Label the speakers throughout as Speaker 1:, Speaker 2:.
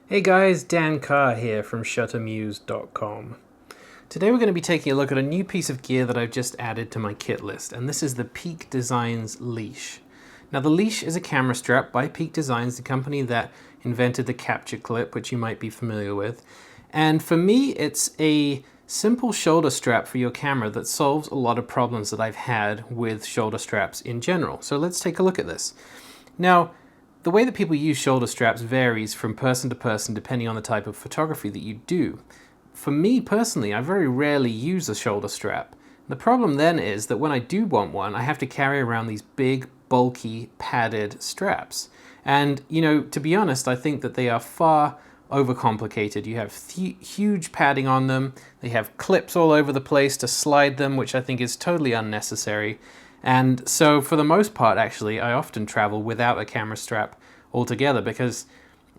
Speaker 1: Hey guys, Dan Carr here from shuttermuse.com. Today we're going to be taking a look at a new piece of gear that I've just added to my kit list, and this is the Peak Designs Leash. Now the leash is a camera strap by Peak Designs, the company that invented the capture clip, which you might be familiar with. And for me, it's a simple shoulder strap for your camera that solves a lot of problems that I've had with shoulder straps in general. So let's take a look at this. Now, the way that people use shoulder straps varies from person to person depending on the type of photography that you do. For me personally, I very rarely use a shoulder strap. The problem then is that when I do want one, I have to carry around these big, bulky, padded straps. And, to be honest, I think that they are far overcomplicated. You have huge padding on them, they have clips all over the place to slide them, which I think is totally unnecessary. And so for the most part, actually, I often travel without a camera strap altogether because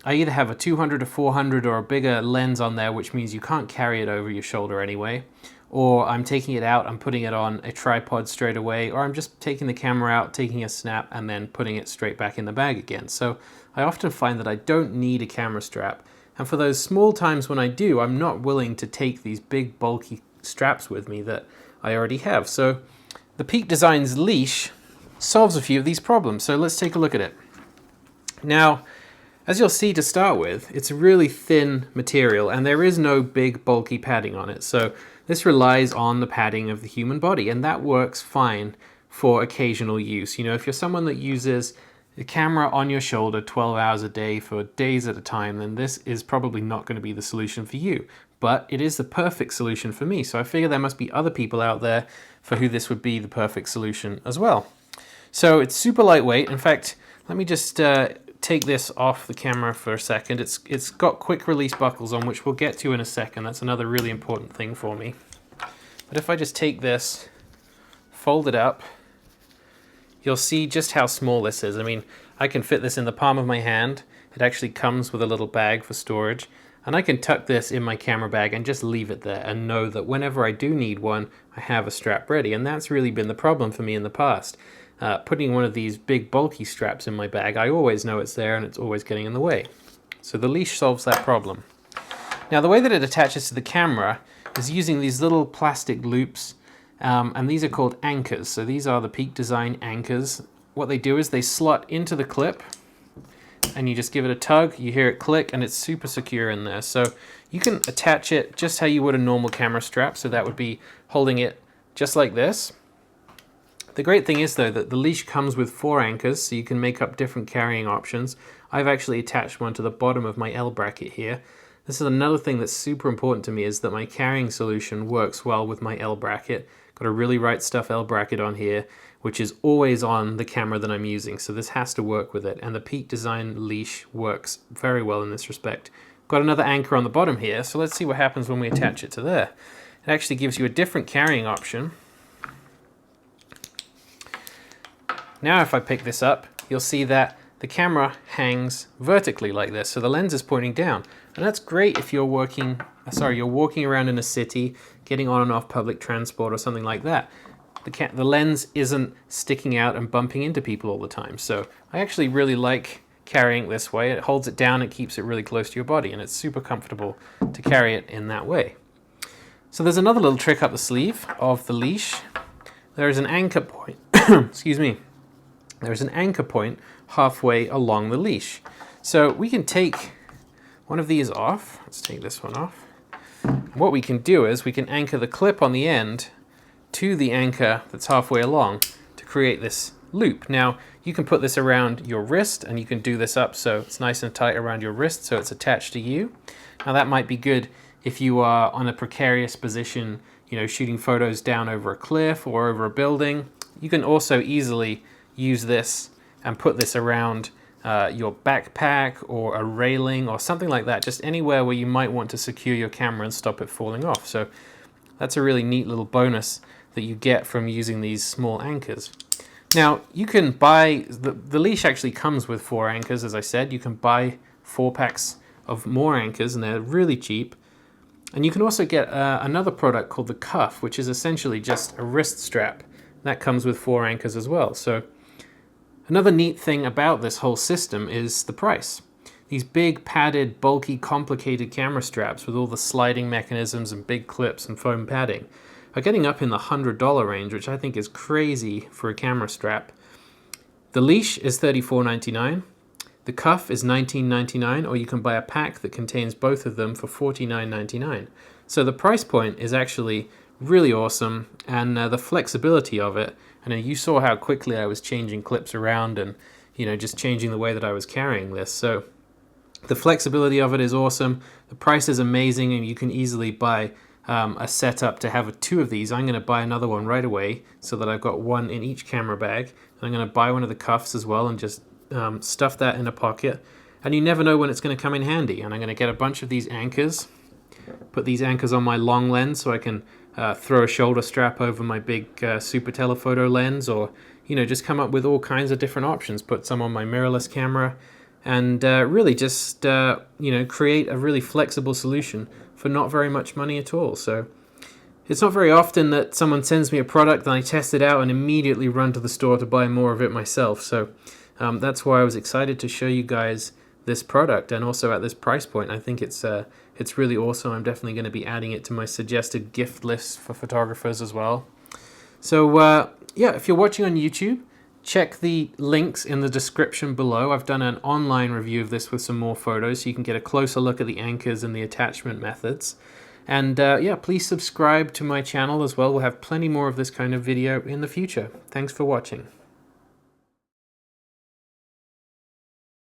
Speaker 1: I either have a 200 to 400 or a bigger lens on there, which means you can't carry it over your shoulder anyway, or I'm taking it out, I'm putting it on a tripod straight away, or I'm just taking the camera out, taking a snap, and then putting it straight back in the bag again. So I often find that I don't need a camera strap. And for those small times when I do, I'm not willing to take these big, bulky straps with me that I already have. So the Peak Designs Leash solves a few of these problems, so let's take a look at it. Now, as you'll see to start with, it's a really thin material and there is no big bulky padding on it. So this relies on the padding of the human body, and that works fine for occasional use. If you're someone that uses the camera on your shoulder 12 hours a day for days at a time, then this is probably not going to be the solution for you. But it is the perfect solution for me, so I figure there must be other people out there for who this would be the perfect solution as well. So it's super lightweight. In fact, let me just take this off the camera for a second. It's got quick release buckles on, which we'll get to in a second. That's another really important thing for me. But if I just take this, fold it up, you'll see just how small this is. I mean, I can fit this in the palm of my hand. It actually comes with a little bag for storage. And I can tuck this in my camera bag and just leave it there and know that whenever I do need one, I have a strap ready. And that's really been the problem for me in the past. Putting one of these big bulky straps in my bag, I always know it's there and it's always getting in the way. So the leash solves that problem. Now the way that it attaches to the camera is using these little plastic loops, and these are called anchors. So these are the Peak Design anchors. What they do is they slot into the clip, and you just give it a tug, you hear it click, and it's super secure in there. So you can attach it just how you would a normal camera strap, so that would be holding it just like this. The great thing is, though, that the leash comes with 4 anchors, so you can make up different carrying options. I've actually attached one to the bottom of my L bracket here. This is another thing that's super important to me, is that my carrying solution works well with my L bracket. Got a really right stuff L bracket on here, which is always on the camera that I'm using, so this has to work with it, and the Peak Design Leash works very well in this respect. Got another anchor on the bottom here, so let's see what happens when we attach it to there. It actually gives you a different carrying option. Now if I pick this up, you'll see that the camera hangs vertically like this, so the lens is pointing down, and that's great if you're walking around in a city, getting on and off public transport or something like that. The lens isn't sticking out and bumping into people all the time. So I actually really like carrying it this way. It holds it down and keeps it really close to your body, and it's super comfortable to carry it in that way. So there's another little trick up the sleeve of the leash. There is an anchor point, excuse me. There's an anchor point halfway along the leash. So we can take one of these off. Let's take this one off. And what we can do is we can anchor the clip on the end to the anchor that's halfway along to create this loop. Now you can put this around your wrist, and you can do this up so it's nice and tight around your wrist so it's attached to you. Now that might be good if you are on a precarious position, shooting photos down over a cliff or over a building. You can also easily use this and put this around your backpack or a railing or something like that, just anywhere where you might want to secure your camera and stop it falling off. So that's a really neat little bonus that you get from using these small anchors. Now you can buy, the leash actually comes with 4 anchors, as I said. You can buy 4 packs of more anchors, and they're really cheap. And you can also get another product called the cuff, which is essentially just a wrist strap. That comes with 4 anchors as well. So another neat thing about this whole system is the price. these big padded, bulky, complicated camera straps with all the sliding mechanisms and big clips and foam padding are getting up in the $100 range, which I think is crazy for a camera strap. The leash is $34.99. The cuff is $19.99, or you can buy a pack that contains both of them for $49.99. So the price point is actually really awesome, and the flexibility of it. And you saw how quickly I was changing clips around and just changing the way that I was carrying this. So the flexibility of it is awesome. The price is amazing, and you can easily buy a setup to have two of these. I'm going to buy another one right away so that I've got one in each camera bag. And I'm going to buy one of the cuffs as well and just stuff that in a pocket. And you never know when it's going to come in handy. And I'm going to get a bunch of these anchors, put these anchors on my long lens so I can throw a shoulder strap over my big super telephoto lens, or just come up with all kinds of different options. Put some on my mirrorless camera, and really just create a really flexible solution for not very much money at all. So it's not very often that someone sends me a product and I test it out and immediately run to the store to buy more of it myself. So that's why I was excited to show you guys this product, and also at this price point. I think it's really awesome. I'm definitely going to be adding it to my suggested gift list for photographers as well. So yeah, if you're watching on YouTube, check the links in the description below. I've done an online review of this with some more photos, so you can get a closer look at the anchors and the attachment methods. And yeah, please subscribe to my channel as well. We'll have plenty more of this kind of video in the future. Thanks for watching.